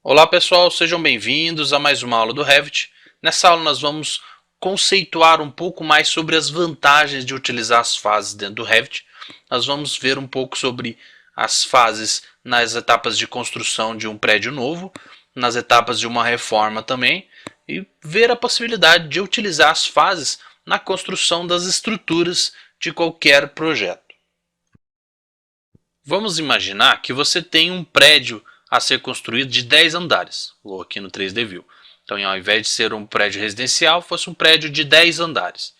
Olá pessoal, sejam bem-vindos a mais uma aula do Revit. Nessa aula nós vamos conceituar um pouco mais sobre as vantagens de utilizar as fases dentro do Revit. Nós vamos ver um pouco sobre as fases nas etapas de construção de um prédio novo, nas etapas de uma reforma também, e ver a possibilidade de utilizar as fases na construção das estruturas de qualquer projeto. Vamos imaginar que você tem um prédio a ser construído de 10 andares. Vou aqui no 3D View. Então, ao invés de ser um prédio residencial, fosse um prédio de 10 andares.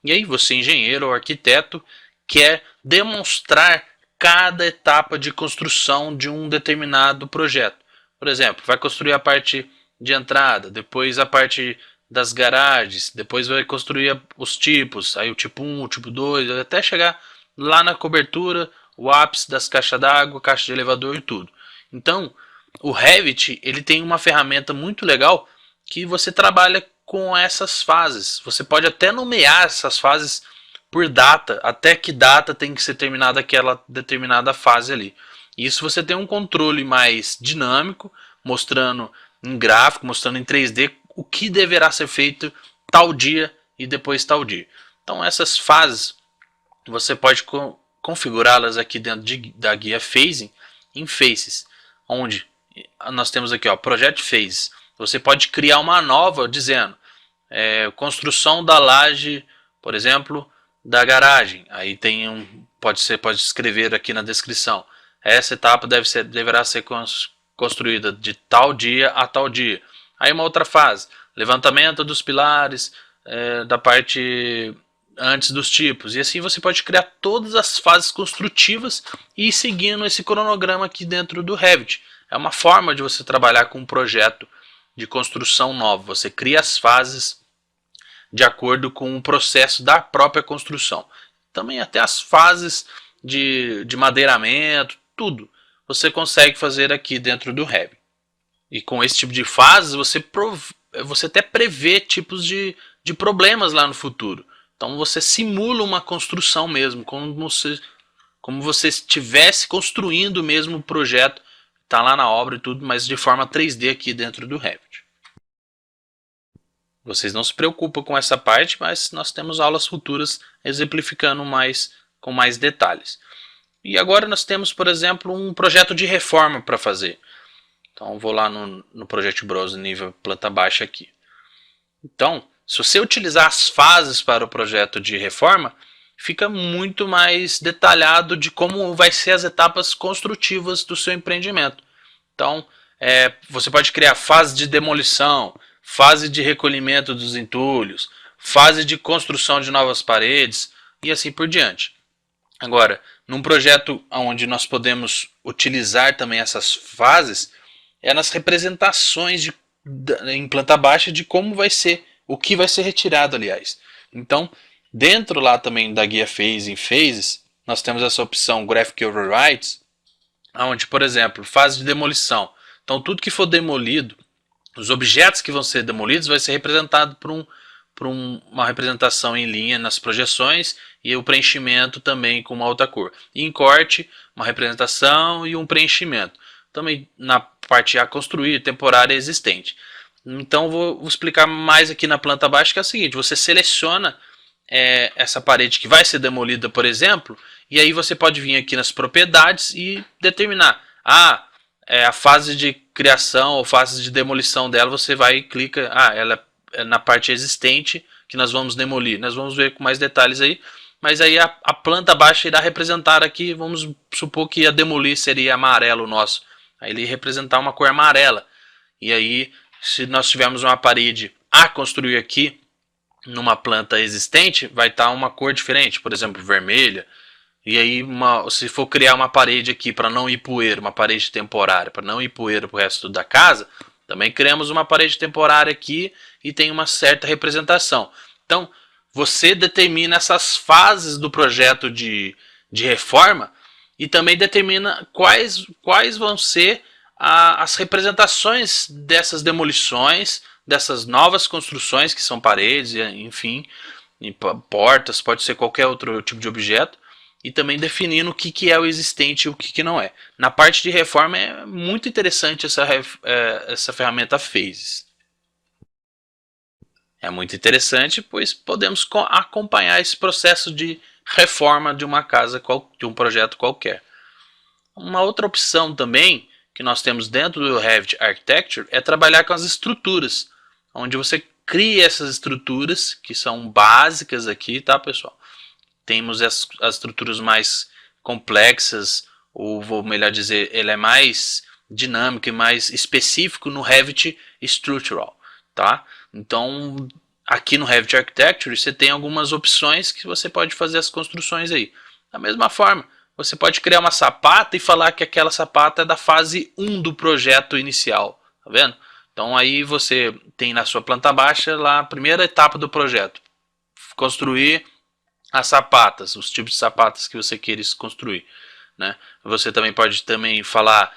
E aí você, engenheiro ou arquiteto, quer demonstrar cada etapa de construção de um determinado projeto. Por exemplo, vai construir a parte de entrada, depois a parte das garagens, depois vai construir os tipos, aí o tipo 1, o tipo 2, até chegar lá na cobertura, o ápice das caixas d'água, caixa de elevador e tudo. Então, o Revit ele tem uma ferramenta muito legal que você trabalha com essas fases. Você pode até nomear essas fases por data, até que data tem que ser terminada aquela determinada fase ali. Isso você tem um controle mais dinâmico, mostrando em gráfico, mostrando em 3D o que deverá ser feito tal dia e depois tal dia. Então essas fases você pode configurá-las aqui dentro da guia Phasing em Faces, onde nós temos aqui ó, Project Phase. Você pode criar uma nova dizendo construção da laje, por exemplo, da garagem. Aí tem pode escrever aqui na descrição. Essa etapa deverá ser construída de tal dia a tal dia. Aí uma outra fase, levantamento dos pilares da parte antes dos tipos. E assim você pode criar todas as fases construtivas e ir seguindo esse cronograma aqui dentro do Revit. É uma forma de você trabalhar com um projeto de construção nova. Você cria as fases de acordo com o processo da própria construção. Também até as fases de madeiramento, tudo você consegue fazer aqui dentro do Revit. E com esse tipo de fases você até prevê tipos de problemas lá no futuro. Então você simula uma construção mesmo, como você estivesse construindo mesmo o projeto, está lá na obra e tudo, mas de forma 3D aqui dentro do Revit. Vocês não se preocupam com essa parte, mas nós temos aulas futuras exemplificando com mais detalhes. E agora nós temos, por exemplo, um projeto de reforma para fazer. Então vou lá no Project Browser nível planta baixa aqui. Então, se você utilizar as fases para o projeto de reforma, fica muito mais detalhado de como vai ser as etapas construtivas do seu empreendimento. Então, você pode criar fase de demolição, fase de recolhimento dos entulhos, fase de construção de novas paredes e assim por diante. Agora, num projeto onde nós podemos utilizar também essas fases, é nas representações em planta baixa de como vai ser, o que vai ser retirado, aliás. Então, dentro lá também da guia Phase em Phases, nós temos essa opção Graphic Overrides, onde, por exemplo, fase de demolição. Então, tudo que for demolido, os objetos que vão ser demolidos vai ser representado por uma representação em linha nas projeções e o preenchimento também com uma outra cor. E em corte, uma representação e um preenchimento. Também na parte a construir, temporária existente. Então vou explicar mais aqui na planta baixa, que é o seguinte: você seleciona essa parede que vai ser demolida, por exemplo, e aí você pode vir aqui nas propriedades e determinar a fase de criação ou fase de demolição dela. Você vai e clica, ela é na parte existente que nós vamos demolir. Nós vamos ver com mais detalhes aí, mas aí a planta baixa irá representar aqui, vamos supor que a demolir seria amarelo nosso. Aí ele representar uma cor amarela. E aí, se nós tivermos uma parede a construir aqui, numa planta existente, vai estar uma cor diferente, por exemplo, vermelha. E aí, se for criar uma parede aqui para não ir poeira, uma parede temporária, para não ir poeira para o resto da casa, também criamos uma parede temporária aqui e tem uma certa representação. Então, você determina essas fases do projeto de reforma e também determina quais vão ser as representações dessas demolições, dessas novas construções que são paredes, enfim, portas, pode ser qualquer outro tipo de objeto. e também definindo o que é o existente e o que não é. Na parte de reforma é muito interessante essa ferramenta Phases. É muito interessante, pois podemos acompanhar esse processo de reforma de uma casa, de um projeto qualquer. Uma outra opção também que nós temos dentro do Revit Architecture é trabalhar com as estruturas, onde você cria essas estruturas que são básicas aqui, tá, pessoal? Temos as estruturas mais complexas, ou vou melhor dizer, ele é mais dinâmico e mais específico no Revit Structural, tá? Então, aqui no Revit Architecture você tem algumas opções que você pode fazer as construções aí. Da mesma forma, você pode criar uma sapata e falar que aquela sapata é da fase 1 do projeto inicial, tá vendo? Então aí você tem na sua planta baixa lá a primeira etapa do projeto, construir as sapatas, os tipos de sapatas que você queira construir, né? Você também pode falar,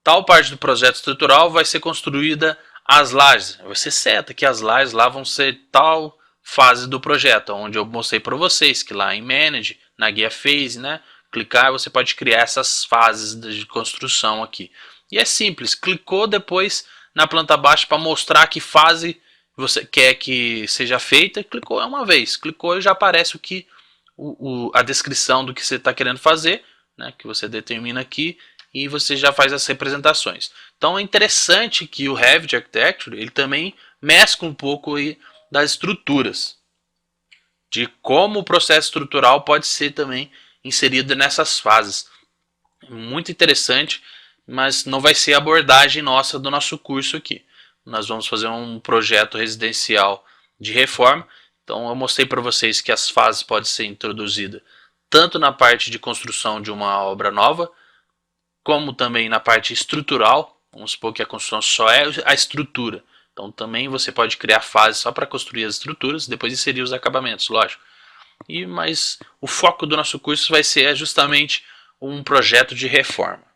tal parte do projeto estrutural vai ser construída as lajes. Você seta que as lajes lá vão ser tal fase do projeto, onde eu mostrei para vocês que lá em Manage, na guia Phase, né? Clicar, você pode criar essas fases de construção aqui. E é simples, clicou depois na planta baixa para mostrar que fase você quer que seja feita, clicou uma vez, clicou e já aparece a descrição do que você está querendo fazer, né, que você determina aqui, e você já faz as representações. Então é interessante que o Revit Architecture ele também mescla um pouco aí das estruturas, de como o processo estrutural pode ser também inserido nessas fases. Muito interessante, mas não vai ser a abordagem nossa do nosso curso aqui. Nós vamos fazer um projeto residencial de reforma. Então eu mostrei para vocês que as fases podem ser introduzidas tanto na parte de construção de uma obra nova, como também na parte estrutural. Vamos supor que a construção só é a estrutura. Então também você pode criar fases só para construir as estruturas, depois inserir os acabamentos, lógico. Mas o foco do nosso curso vai ser justamente um projeto de reforma.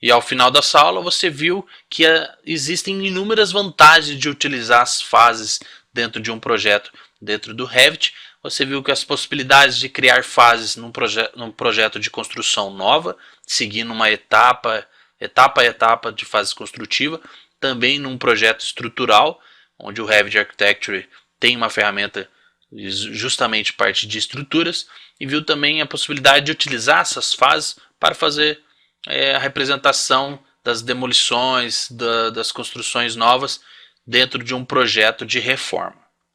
E ao final dessa aula você viu que existem inúmeras vantagens de utilizar as fases dentro de um projeto dentro do Revit. Você viu que as possibilidades de criar fases num projeto de construção nova, seguindo uma etapa a etapa de fase construtiva, também num projeto estrutural, onde o Revit Architecture tem uma ferramenta justamente parte de estruturas, e viu também a possibilidade de utilizar essas fases para fazer a representação das demolições, das construções novas dentro de um projeto de reforma.